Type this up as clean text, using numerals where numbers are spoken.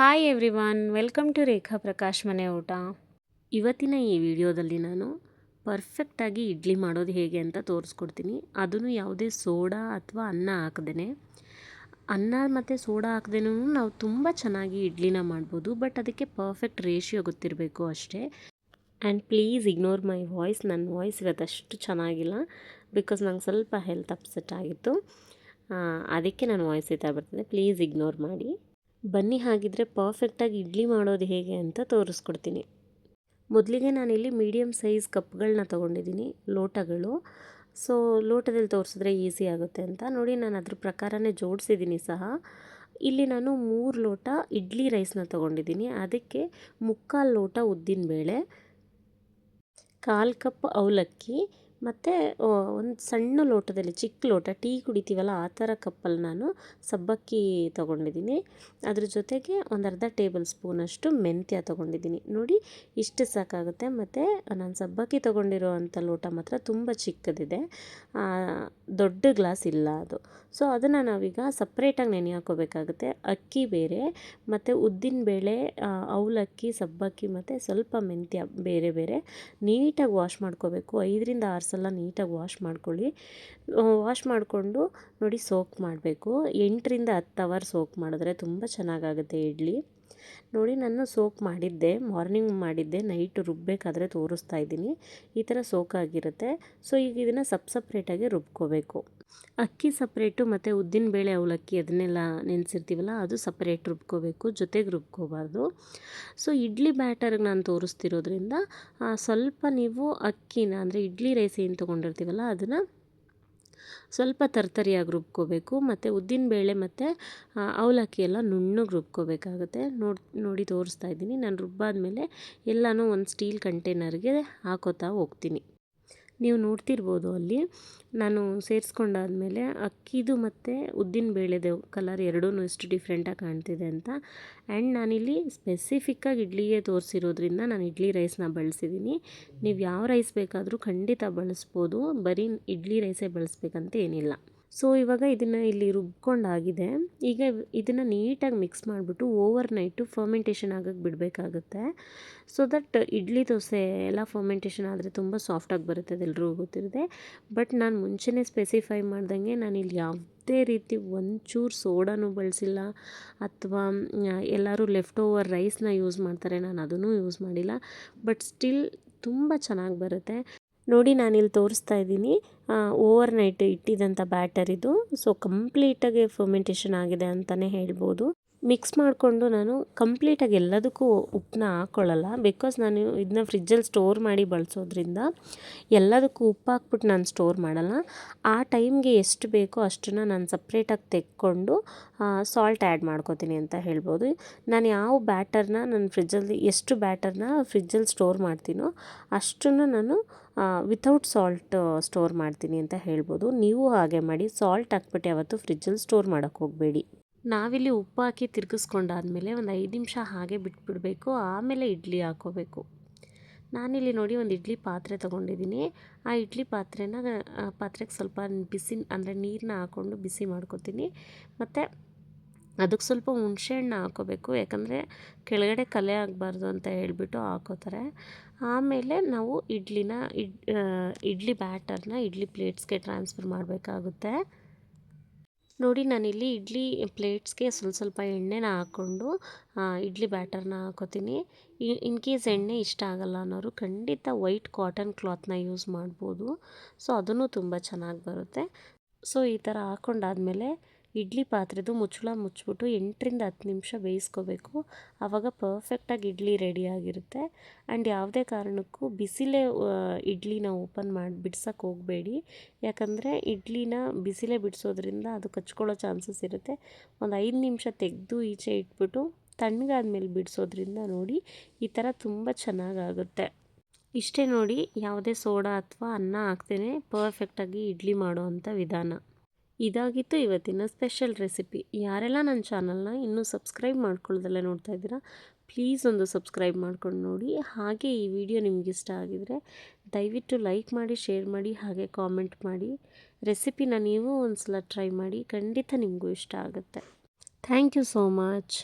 Hi everyone, welcome to ರೇಖಾ ಪ್ರಕಾಶ್ ಮನೆ ಊಟ. ಇವತ್ತಿನ ಈ ವಿಡಿಯೋದಲ್ಲಿ ನಾನು ಪರ್ಫೆಕ್ಟಾಗಿ ಇಡ್ಲಿ ಮಾಡೋದು ಹೇಗೆ ಅಂತ ತೋರಿಸ್ಕೊಡ್ತೀನಿ. ಅದನ್ನು ಯಾವುದೇ ಸೋಡಾ ಅಥವಾ ಅನ್ನ ಹಾಕದೇ, ಅನ್ನ ಮತ್ತು ಸೋಡಾ ಹಾಕದೇನೂ ನಾವು ತುಂಬ ಚೆನ್ನಾಗಿ ಇಡ್ಲಿನ ಮಾಡ್ಬೋದು. ಬಟ್ ಅದಕ್ಕೆ ಪರ್ಫೆಕ್ಟ್ ರೇಷಿಯೋ ಗೊತ್ತಿರಬೇಕು ಅಷ್ಟೇ. And please ignore my voice. ನನ್ನ ವಾಯ್ಸ್ ಇವತ್ತಷ್ಟು ಚೆನ್ನಾಗಿಲ್ಲ ಬಿಕಾಸ್ ನಂಗೆ ಸ್ವಲ್ಪ ಹೆಲ್ತ್ ಅಪ್ಸೆಟ್ ಆಗಿತ್ತು. ಅದಕ್ಕೆ ನನ್ನ ವಾಯ್ಸ್ ಈ ಥರ ಬರ್ತದೆ. ಪ್ಲೀಸ್ ಇಗ್ನೋರ್ ಮಾಡಿ. ಬನ್ನಿ ಹಾಗಿದ್ರೆ ಪರ್ಫೆಕ್ಟಾಗಿ ಇಡ್ಲಿ ಮಾಡೋದು ಹೇಗೆ ಅಂತ ತೋರಿಸ್ಕೊಡ್ತೀನಿ. ಮೊದಲಿಗೆ ನಾನಿಲ್ಲಿ ಮೀಡಿಯಮ್ ಸೈಜ್ ಕಪ್ಗಳನ್ನ ತೊಗೊಂಡಿದ್ದೀನಿ, ಲೋಟಗಳು. ಸೊ ಲೋಟದಲ್ಲಿ ತೋರಿಸಿದ್ರೆ ಈಸಿ ಆಗುತ್ತೆ ಅಂತ ನೋಡಿ ನಾನು ಅದ್ರ ಪ್ರಕಾರನೇ ಜೋಡಿಸಿದ್ದೀನಿ ಸಹ. ಇಲ್ಲಿ ನಾನು 3 ಲೋಟ ಇಡ್ಲಿ ರೈಸ್ನ ತೊಗೊಂಡಿದ್ದೀನಿ. ಅದಕ್ಕೆ 3/4 ಲೋಟ ಉದ್ದಿನಬೇಳೆ, 1/4 ಕಪ್ ಅವಲಕ್ಕಿ ಮತ್ತು ಒಂದು ಸಣ್ಣ ಲೋಟದಲ್ಲಿ, ಚಿಕ್ಕ ಲೋಟ ಟೀ ಕುಡಿತೀವಲ್ಲ ಆ ಥರ ಕಪ್ಪಲ್ಲಿ ನಾನು ಸಬ್ಬಕ್ಕಿ ತೊಗೊಂಡಿದ್ದೀನಿ. ಅದ್ರ ಜೊತೆಗೆ ಒಂದು ಅರ್ಧ ಟೇಬಲ್ ಸ್ಪೂನಷ್ಟು ಮೆಂತ್ಯ ತೊಗೊಂಡಿದ್ದೀನಿ. ನೋಡಿ ಇಷ್ಟು ಸಾಕಾಗುತ್ತೆ. ಮತ್ತು ನಾನು ಸಬ್ಬಕ್ಕಿ ತೊಗೊಂಡಿರೋ ಅಂಥ ಲೋಟ ಮಾತ್ರ ತುಂಬ ಚಿಕ್ಕದಿದೆ, ದೊಡ್ಡ ಗ್ಲಾಸ್ ಇಲ್ಲ ಅದು. ಸೊ ಅದನ್ನು ನಾವೀಗ ಸಪ್ರೇಟಾಗಿ ನೆನೆ ಹಾಕೋಬೇಕಾಗುತ್ತೆ. ಅಕ್ಕಿ ಬೇರೆ ಮತ್ತು ಉದ್ದಿನಬೇಳೆ, ಅವಲಕ್ಕಿ, ಸಬ್ಬಕ್ಕಿ ಮತ್ತು ಸ್ವಲ್ಪ ಮೆಂತ್ಯ ಬೇರೆ ಬೇರೆ ನೀಟಾಗಿ ವಾಶ್ ಮಾಡ್ಕೋಬೇಕು. 5ರಿಂದ 6 ಸಲ ನೀಟಾಗಿ ವಾಶ್ ಮಾಡ್ಕೊಳ್ಳಿ. ವಾಶ್ ಮಾಡಿಕೊಂಡು ನೋಡಿ ಸೋಕ್ ಮಾಡಬೇಕು. 8ರಿಂದ 10 ಅವರ್ ಸೋಕ್ ಮಾಡಿದ್ರೆ ತುಂಬ ಚೆನ್ನಾಗಾಗುತ್ತೆ ಇಡ್ಲಿ. ನೋಡಿ ನಾನು ಸೋಕ್ ಮಾಡಿದ್ದೆ, ಮಾರ್ನಿಂಗ್ ಮಾಡಿದ್ದೆ, ನೈಟ್ ರುಬ್ಬಬೇಕಾದ್ರೆ ತೋರಿಸ್ತಾ ಇದ್ದೀನಿ. ಈ ಥರ ಸೋಕಾಗಿರುತ್ತೆ. ಸೊ ಈಗ ಇದನ್ನು ಸಪ್ರೇಟಾಗಿ ರುಬ್ಕೋಬೇಕು. ಅಕ್ಕಿ ಸಪ್ರೇಟು ಮತ್ತು ಉದ್ದಿನಬೇಳೆ, ಅವಲಕ್ಕಿ ಅದನ್ನೆಲ್ಲ ನೆನೆಸಿರ್ತೀವಲ್ಲ ಅದು ಸಪ್ರೇಟ್ ರುಬ್ಕೋಬೇಕು, ಜೊತೆಗೆ ರುಬ್ಕೋಬಾರ್ದು. ಸೊ ಇಡ್ಲಿ ಬ್ಯಾಟರ್ಗೆ ನಾನು ತೋರಿಸ್ತಿರೋದ್ರಿಂದ ಸ್ವಲ್ಪ ನೀವು ಅಕ್ಕಿನ ಅಂದರೆ ಇಡ್ಲಿ ರೈಸ್ ಏನು ತೊಗೊಂಡಿರ್ತೀವಲ್ಲ ಅದನ್ನು ಸ್ವಲ್ಪ ತರ್ತರಿಯಾಗಿ ರುಬ್ಕೋಬೇಕು. ಮತ್ತು ಉದ್ದಿನಬೇಳೆ ಮತ್ತು ಅವಲಕ್ಕಿ ಎಲ್ಲ ನುಣ್ಣಗೆ ರುಬ್ಕೋಬೇಕಾಗುತ್ತೆ. ನೋಡಿ ತೋರಿಸ್ತಾ ಇದ್ದೀನಿ. ನಾನು ರುಬ್ಬಾದ್ಮೇಲೆ ಎಲ್ಲನೂ ಒಂದು ಸ್ಟೀಲ್ ಕಂಟೈನರ್ಗೆ ಹಾಕೋತಾ ಹೋಗ್ತೀನಿ. ನೀವು ನೋಡ್ತಿರ್ಬೋದು ಅಲ್ಲಿ ನಾನು ಸೇರಿಸ್ಕೊಂಡಾದ್ಮೇಲೆ ಅಕ್ಕಿದು ಮತ್ತು ಉದ್ದಿನಬೇಳೆದು ಕಲರ್ ಎರಡೂ ಎಷ್ಟು ಡಿಫ್ರೆಂಟಾಗಿ ಕಾಣ್ತಿದೆ ಅಂತ. ಆ್ಯಂಡ್ ನಾನಿಲ್ಲಿ ಸ್ಪೆಸಿಫಿಕ್ಕಾಗಿ ಇಡ್ಲಿಗೆ ತೋರಿಸಿರೋದ್ರಿಂದ ನಾನು ಇಡ್ಲಿ ರೈಸ್ನ ಬಳಸಿದ್ದೀನಿ. ನೀವು ಯಾವ ರೈಸ್ ಬೇಕಾದರೂ ಖಂಡಿತ ಬಳಸ್ಬೋದು, ಬರೀ ಇಡ್ಲಿ ರೈಸೇ ಬಳಸ್ಬೇಕಂತ ಏನಿಲ್ಲ. ಸೊ ಇವಾಗ ಇದನ್ನು ಇಲ್ಲಿ ರುಬ್ಕೊಂಡಾಗಿದೆ. ಈಗ ಇದನ್ನು ನೀಟಾಗಿ ಮಿಕ್ಸ್ ಮಾಡಿಬಿಟ್ಟು ಓವರ್ ನೈಟು ಫರ್ಮೆಂಟೇಷನ್ ಆಗೋಕ್ಕೆ ಬಿಡಬೇಕಾಗುತ್ತೆ. ಸೊ ದಟ್ ಇಡ್ಲಿ ದೋಸೆ ಎಲ್ಲ ಫರ್ಮೆಂಟೇಷನ್ ಆದರೆ ತುಂಬ ಸಾಫ್ಟಾಗಿ ಬರುತ್ತೆ, ಅದೆಲ್ಲರಿಗೂ ಗೊತ್ತಿರುತ್ತೆ. ಬಟ್ ನಾನು ಮುಂಚೆನೇ ಸ್ಪೆಸಿಫೈ ಮಾಡ್ದಂಗೆ ನಾನಿಲ್ಲಿ ಯಾವುದೇ ರೀತಿ ಒಂಚೂರು ಸೋಡಾನೂ ಬಳಸಿಲ್ಲ, ಅಥವಾ ಎಲ್ಲರೂ ಲೆಫ್ಟ್ ಓವರ್ ರೈಸ್ನ ಯೂಸ್ ಮಾಡ್ತಾರೆ, ನಾನು ಅದನ್ನು ಯೂಸ್ ಮಾಡಿಲ್ಲ. ಬಟ್ ಸ್ಟಿಲ್ ತುಂಬ ಚೆನ್ನಾಗಿ ಬರುತ್ತೆ. ನೋಡಿ ನಾನಿಲ್ಲಿ ತೋರಿಸ್ತಾ ಇದ್ದೀನಿ, ಓವರ್ ನೈಟ್ ಇಟ್ಟಿದ್ದಂಥ ಬ್ಯಾಟರ್ ಇದು. ಸೊ ಕಂಪ್ಲೀಟಾಗಿ ಫರ್ಮೆಂಟೇಷನ್ ಆಗಿದೆ ಅಂತಲೇ ಹೇಳ್ಬೋದು. ಮಿಕ್ಸ್ ಮಾಡಿಕೊಂಡು ನಾನು ಕಂಪ್ಲೀಟಾಗಿ ಎಲ್ಲದಕ್ಕೂ ಉಪ್ಪನ್ನ ಹಾಕ್ಕೊಳ್ಳಲ್ಲ, ಬಿಕಾಸ್ ನಾನು ಇದನ್ನ ಫ್ರಿಜ್ಜಲ್ಲಿ ಸ್ಟೋರ್ ಮಾಡಿ ಬಳಸೋದ್ರಿಂದ ಎಲ್ಲದಕ್ಕೂ ಉಪ್ಪು ಹಾಕ್ಬಿಟ್ಟು ನಾನು ಸ್ಟೋರ್ ಮಾಡಲ್ಲ. ಆ ಟೈಮ್ಗೆ ಎಷ್ಟು ಬೇಕೋ ಅಷ್ಟನ್ನು ನಾನು ಸಪ್ರೇಟಾಗಿ ತೆಕ್ಕೊಂಡು ಸಾಲ್ಟ್ ಆ್ಯಡ್ ಮಾಡ್ಕೋತೀನಿ ಅಂತ ಹೇಳ್ಬೋದು. ನಾನು ಯಾವ ಬ್ಯಾಟರ್ನ ನಾನು ಫ್ರಿಜ್ಜಲ್ಲಿ ಎಷ್ಟು ಬ್ಯಾಟರ್ನ ಫ್ರಿಜ್ಜಲ್ಲಿ ಸ್ಟೋರ್ ಮಾಡ್ತೀನೋ ಅಷ್ಟನ್ನು ನಾನು ವಿತೌಟ್ ಸಾಲ್ಟ್ ಸ್ಟೋರ್ ಮಾಡ್ತೀನಿ ಅಂತ ಹೇಳ್ಬೋದು. ನೀವು ಹಾಗೆ ಮಾಡಿ, ಸಾಲ್ಟ್ ಹಾಕ್ಬಿಟ್ಟು ಯಾವತ್ತೂ ಫ್ರಿಜ್ಜಲ್ಲಿ ಸ್ಟೋರ್ ಮಾಡೋಕ್ಕೆ ಹೋಗಬೇಡಿ. ನಾವಿಲ್ಲಿ ಉಪ್ಪು ಹಾಕಿ ತಿರುಗಿಸ್ಕೊಂಡಾದ್ಮೇಲೆ ಒಂದು 5 ನಿಮಿಷ ಹಾಗೆ ಬಿಟ್ಬಿಡಬೇಕು, ಆಮೇಲೆ ಇಡ್ಲಿ ಹಾಕ್ಕೋಬೇಕು. ನಾನಿಲ್ಲಿ ನೋಡಿ ಒಂದು ಇಡ್ಲಿ ಪಾತ್ರೆ ತೊಗೊಂಡಿದ್ದೀನಿ. ಆ ಇಡ್ಲಿ ಪಾತ್ರೆಗೆ ಸ್ವಲ್ಪ ಬಿಸಿ ಅಂದರೆ ನೀರನ್ನ ಹಾಕ್ಕೊಂಡು ಬಿಸಿ ಮಾಡ್ಕೊತೀನಿ. ಮತ್ತು ಅದಕ್ಕೆ ಸ್ವಲ್ಪ ಹುಣಸೆಹಣ್ಣು ಹಾಕ್ಕೋಬೇಕು, ಯಾಕಂದರೆ ಕೆಳಗಡೆ ಕಲೆ ಆಗಬಾರ್ದು ಅಂತ ಹೇಳ್ಬಿಟ್ಟು ಹಾಕೋತಾರೆ. ಆಮೇಲೆ ನಾವು ಇಡ್ಲಿ ಬ್ಯಾಟರ್ನ ಇಡ್ಲಿ ಪ್ಲೇಟ್ಸ್ಗೆ ಟ್ರಾನ್ಸ್ಫರ್ ಮಾಡಬೇಕಾಗುತ್ತೆ. ನೋಡಿ ನಾನಿಲ್ಲಿ ಇಡ್ಲಿ ಪ್ಲೇಟ್ಸ್ಗೆ ಸ್ವಲ್ಪ ಎಣ್ಣೆನ ಹಾಕ್ಕೊಂಡು ಇಡ್ಲಿ ಬ್ಯಾಟರ್ನ ಹಾಕೋತೀನಿ. ಇನ್ ಕೇಸ್ ಎಣ್ಣೆ ಇಷ್ಟ ಆಗಲ್ಲ ಅನ್ನೋರು ಖಂಡಿತ ವೈಟ್ ಕಾಟನ್ ಕ್ಲಾತ್ನ ಯೂಸ್ ಮಾಡ್ಬೋದು. ಸೊ ಅದನ್ನು ತುಂಬ ಚೆನ್ನಾಗಿ ಬರುತ್ತೆ. ಸೊ ಈ ಥರ ಹಾಕ್ಕೊಂಡಾದ್ಮೇಲೆ ಇಡ್ಲಿ ಪಾತ್ರೆದು ಮುಚ್ಚಳ ಮುಚ್ಚಿಬಿಟ್ಟು 8ರಿಂದ 10 ನಿಮಿಷ ಬೇಯಿಸ್ಕೋಬೇಕು. ಆವಾಗ ಪರ್ಫೆಕ್ಟಾಗಿ ಇಡ್ಲಿ ರೆಡಿಯಾಗಿರುತ್ತೆ. ಆ್ಯಂಡ್ ಯಾವುದೇ ಕಾರಣಕ್ಕೂ ಬಿಸಿಲೇ ಇಡ್ಲಿನ ಓಪನ್ ಮಾಡಿ ಬಿಡ್ಸೋಕ್ಕೆ ಹೋಗಬೇಡಿ, ಯಾಕಂದರೆ ಇಡ್ಲಿನ ಬಿಸಿಲೇ ಬಿಡಿಸೋದ್ರಿಂದ ಅದು ಕಚ್ಕೊಳ್ಳೋ ಚಾನ್ಸಸ್ ಇರುತ್ತೆ. ಒಂದು 5 ನಿಮಿಷ ತೆಗೆದು ಈಚೆ ಇಟ್ಬಿಟ್ಟು ತಣ್ಣಗಾದ್ಮೇಲೆ ಬಿಡಿಸೋದ್ರಿಂದ ನೋಡಿ ಈ ಥರ ತುಂಬ ಚೆನ್ನಾಗಾಗುತ್ತೆ. ಇಷ್ಟೇ ನೋಡಿ, ಯಾವುದೇ ಸೋಡಾ ಅಥವಾ ಅನ್ನ ಹಾಕ್ತೇನೆ ಪರ್ಫೆಕ್ಟಾಗಿ ಇಡ್ಲಿ ಮಾಡೋ ಅಂಥ ವಿಧಾನ. ಇದಾಗಿತ್ತು ಇವತ್ತಿನ ಸ್ಪೆಷಲ್ ರೆಸಿಪಿ. ಯಾರೆಲ್ಲ ನನ್ನ ಚಾನಲ್ನ ಇನ್ನೂ ಸಬ್ಸ್ಕ್ರೈಬ್ ಮಾಡ್ಕೊಳ್ಳೋದೆಲ್ಲ ನೋಡ್ತಾ ಇದ್ದೀರಾ, ಪ್ಲೀಸ್ ಒಂದು ಸಬ್ಸ್ಕ್ರೈಬ್ ಮಾಡ್ಕೊಂಡು ನೋಡಿ. ಹಾಗೆ ಈ ವಿಡಿಯೋ ನಿಮ್ಗೆ ಇಷ್ಟ ಆಗಿದರೆ ದಯವಿಟ್ಟು ಲೈಕ್ ಮಾಡಿ, ಶೇರ್ ಮಾಡಿ, ಹಾಗೆ ಕಾಮೆಂಟ್ ಮಾಡಿ. ರೆಸಿಪಿನ ನೀವು ಒಂದು ಸಲ ಟ್ರೈ ಮಾಡಿ, ಖಂಡಿತ ನಿಮಗೂ ಇಷ್ಟ ಆಗುತ್ತೆ. Thank you so much.